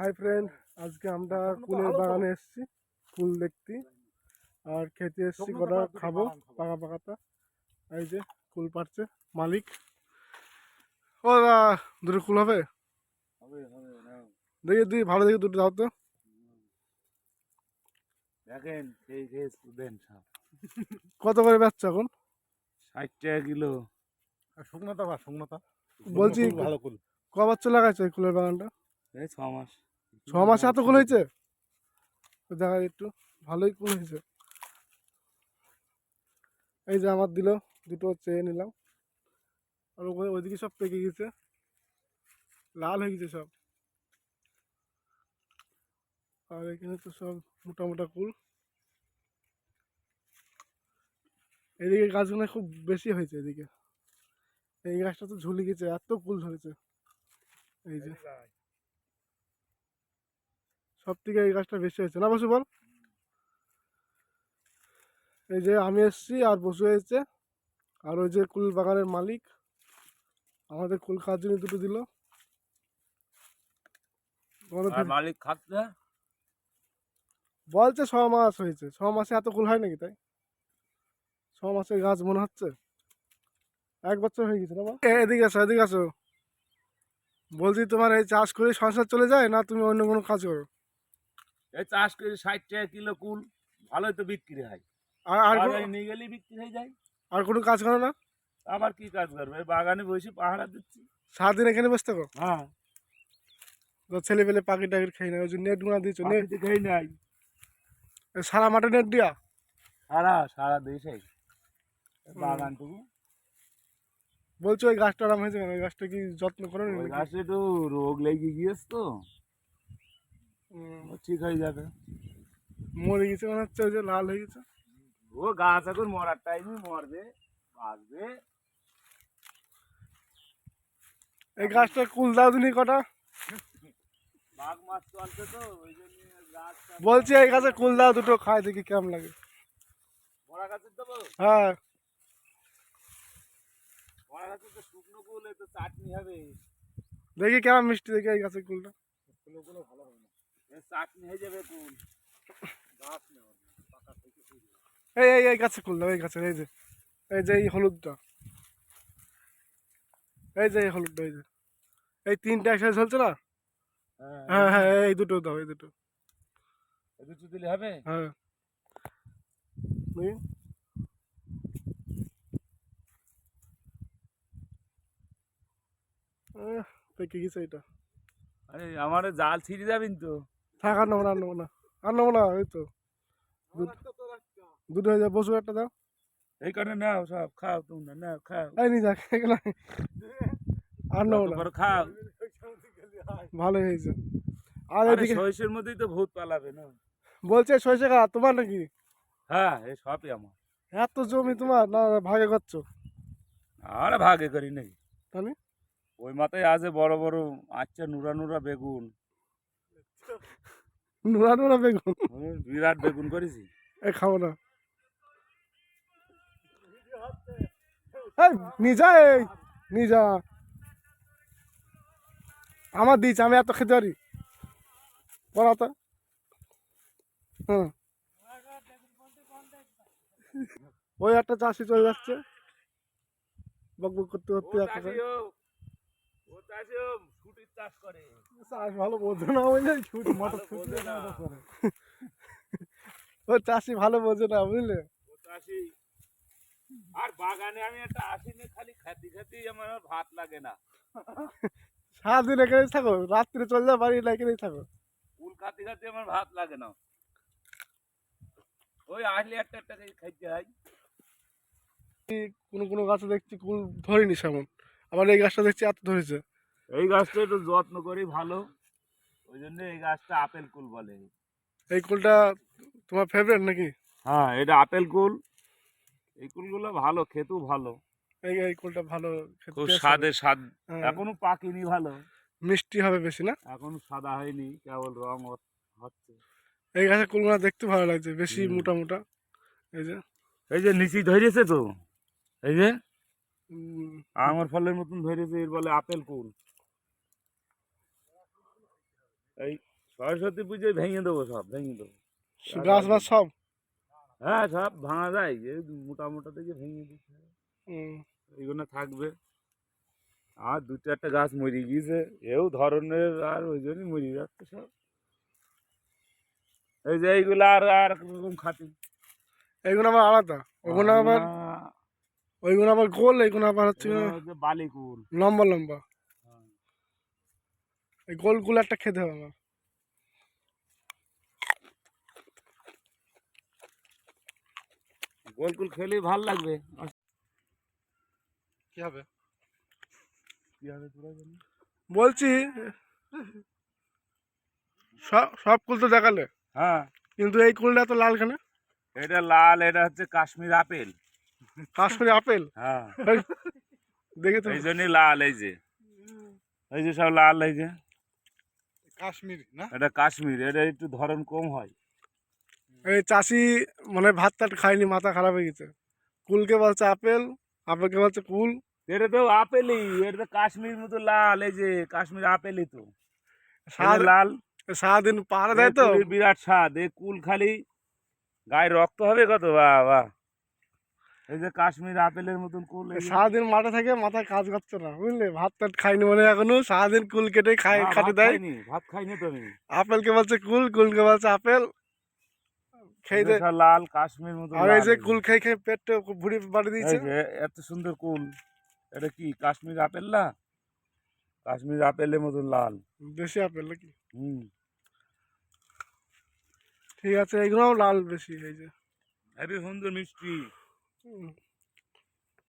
Hi friend, আজকে আমরা কুলের বাগানে এসেছি ফুল দেখতে আর খেতে এসেছি। কটা খাবো পাকা পাকাটা। এই যে কুল পাচ্ছে মালিক। ও দা, দুটো কুল হবে? দেখি দুই ভালো দেখে দুটো দাও তো। দেখেন কত করে বেচছো এখন? 60 টাকা কিলো। শুকনোতা বলছি ভালো কুল। ক বছর লাগাইছো এই কুলের বাগানটা? এই 6 মাস। 6 মাসে এত কুল হয়েছে? দেখা একটু ভালোই কুল হয়েছে। এই যে আমার দিল, দুটো চেয়ে নিলাম। আর ওইদিকে সব পেকে গেছে, লাল হয়ে গেছে সব। আর এখানে তো সব মোটা মোটা কুল। এদিকে গাছগুলো খুব বেশি হয়েছে। এদিকে এই গাছটা তো ঝুলে গেছে, এত কুল ধরেছে। এই যে সব থেকে এই গাছটা বেশি হয়েছে না বসু বল? এই যে আমি এসছি আর বসু হয়েছে, আর ওই যে কুল বাগানের মালিক আমাদের কুল খাওয়ার জন্য দুটো দিল। মালিক খাচ্ছে বলছে 6 মাস হয়েছে। 6 মাসে এত কুল হয় নাকি? তাই 6 মাসের গাছ মনে হচ্ছে। 1 বছর হয়ে গেছে না? এদিকে আসো, এদিকে আসো। বলছি তোমার এই চাষ করে সংসার চলে যায় না তুমি অন্য কোনো কাজ করো? এই চাষ করে 60 টাকা কিলো কুল ভালোই তো বিক্রি হয়। আর বাজারে নিয়ে গেলেই বিক্রি হয়ে যায়। আর কোনো কাজ করো না? আবার কি কাজ করবে? এই বাগানে বসে পাহারা দিচ্ছি। সারাদিন এখানে বসে থাকো? হ্যাঁ, ছেলে পেলে পাখি টাকির খেয়ে নেয়, ওই যে নেট গুনা দিয়েছো? নেট পাখিতে খেয়ে নাই। সারা মাঠে নেট দিয়া? সারা দেশে বাগানটুকু। বলছো ওই গাছটা আরাম হয়েছে কেন? ওই গাছটা কি যত্ন করো ওই নাকি? গাছে একটু রোগ লেগে গিয়েছে তো, ও ঠিক হয়ে যাবে। মরে গেছে মনে হচ্ছে, ওই যে লাল হয়ে গেছে। ও গাছ এখন মরার টাইমে মরবে, বাঁচবে। এই গাছটা কুল দাও দিনি কটা। বাঘ মাছ চলছে তো ওই জন্য গাছটা। বলছি এই গাছে কুল দাও দুটো, খাই দেখি কেমন লাগে। মরা গাছের দেবো? হ্যাঁ। মরা গাছের তো শুকনো কুল, তো চাটনি হবে। দেখি কেমন মিষ্টি, দেখি এই গাছের কুলটা। ফুলগুলো ভালো হবে না, চাটনি হয়ে যাবে কুল। গাছ নেওয়া পাকা থেকে এই এই এই গাছের কুল দাও, এই গাছের। এই যে এই যে এই হলুদটা, এই যে এই হলুদটা, এই যে এই তিনটা একসাথে চলছে না? হ্যাঁ হ্যাঁ, এই দুটো দাও, এই দুটো। দুটো দিলে হবে? হ্যাঁ। পেকে গেছে এটা। আরে আমার জাল ছিঁড়ে যাবেন তো। থাক, আর নেবো না, আর নেবো না, আর নেবো না। এই তো দুটো হয়ে যাবে। বসু একটা দাও। এই কারণে নাও, সব খাও তোমরা, নাও খাও। এই নি যাক, এগুলো আর নেবো না। খাও, ভালো হয়েছে। আর আরে এদিকে সহিসের মধ্যেই তো ভূত পালাবে না। বলছে সরষে গা তোমার নাকি? হ্যাঁ, এই সবই আমার। এত জমি তোমার না ভাগে করছো? আর ভাগে করি নাকি? তাহলে ওই মাথায় আছে বড় বড় আচ্ছা নুরা নুরা বেগুন। নুরা নুরা বেগুন? বিরাট বেগুন করেছি। এই খাবো না। এই নিজা, এই নিজা আমার দিয়েছে, আমি এত খেতে পারি? বলা তো। হ্যাঁ, ওই একটা চাষি চলে যাচ্ছে, বক বক করতে করতে। চাষ করে, চাষ ভালো বোঝে না, বুঝলে? মটর ছুটি করে। ও চাষি ভালো বোঝে না, বুঝলে? আর বাগানে আমি একটা আসিনি, খালি খাতি খাতি আমার ভাত লাগে না। সারাদিন এখানেই থাকো, রাত্রে চলে যাও বাড়ি, এখানেই থাকো। ফুল খাতি খাতি আমার ভাত লাগে না। ওই আসলে একটা একটা খাইতে হয়। কোনো কোনো গাছে দেখছি কুল ধরেনি সেমন, আবার এই গাছটা দেখছি এত ধরেছে। এই গাছটা একটু যত্ন করি ভালো, ওই জন্য এই গাছটা আপেল কুল বলে। এই কুলটা তোমার ফেভারিট নাকি? হ্যাঁ, এটা আপেল কুল। এই কুলগুলো ভালো, খেতেও ভালো। এই এই কুলটা ভালো খেতে, খুব taste স্বাদে হবে। স্বাদ। হ্যাঁ, এখনো পাকেনি ভালো, মিষ্টি হবে বেশি না? এখনো সাদা হয়নি, কেবল রং হচ্ছে। এই গাছের কুলগুলো দেখতে ভালো লাগছে, বেশি মোটা মোটা। এই যে এই যে নিচি ধরেছে তো, এই যে উম, আঙুর ফলের মতন ধরেছে, এর বলে আপেল কুল। এই সরস্বতী পুজোয় ভেঙে দেবো, সব ভেঙে দেবো। গাছ বাছ সব। হ্যাঁ, সব ভাঙা যায়, এই মোটা মোটা থেকে ভেঙে দিচ্ছে। হুম। এইগুলো থাকবে। আর দু চারটা গাছ মরে গিয়েছে, এও ধরনের, আর ওই জন্যই মরে যাচ্ছে সব। এই যে এইগুলো আর আর এক রকম খাঁটি। এইগুলো আবার আলাদা, ওগুলো আবার ওইগুলো আবার গোল, এইগুলো আবার হচ্ছে বালি কুল। লম্বা লম্বা। এই গোলগুলো একটা খেতে হবে আমার। গোল কুল খেলেই ভাল লাগবে। কি হবে? কি হবে তোরা জানি? বলছি সব সব কুল তো দেখালে, হ্যাঁ, কিন্তু এই কুলটা তো লাল কেন? এটা লাল, এটা হচ্ছে কাশ্মীর আপেল। কাশ্মীরি আপেল। হ্যাঁ, এই, দেখে তো এই জন্যই লাল। এই যে সব লাল, এই যে কাশ্মীর না? এটা কাশ্মীর, এটা একটু ধরন কম হয়। এই চাষি মানে ভাত টাত খায়নি, মাথা খারাপ হয়ে গেছে। কুলকে বলছে আপেল, আপেলকে বলছে কুল। এটা তো আপেলই, এটা তো কাশ্মীর মতো লাল, এই যে কাশ্মীর আপেলই তো। এই যে সারা লাল, সারাদিন পাহাড়ে এ দেয় তো। কুলের বিরাট স্বাদ। এই কুল খালি গায়ে রক্ত হবে কত, বাহ বাহ। এই যে কাশ্মীর আপেলের মতন কুল, এই যে। সারাদিন মাঠে থেকে মাথায় কাজ করছে না, বুঝলে? ভাত টাত খাইনি মানে এখনো, সারাদিন কুল কেটে খাই, না, খাটে দেয়। ভাত খাইনি তো আমি। আপেলকে বলছে কুল, কুলকে বলছে আপেল, খেয়ে এই যে দে। সব লাল, কাশ্মীর মতো আর এই লাল, যে এই যে। কুল খেয়ে খেয়ে পেটটা ভুড়ি বাড়ি এই দিয়েছে। যে এত সুন্দর কুল, এটা কি কাশ্মীর আপেল না? কাশ্মীর আপেলের মতন লাল। দেশি আপেল নাকি? হুম। ঠিক আছে, এইগুলোও লাল বেশি, এই যে। হেবি সুন্দর মিষ্টি। হুম।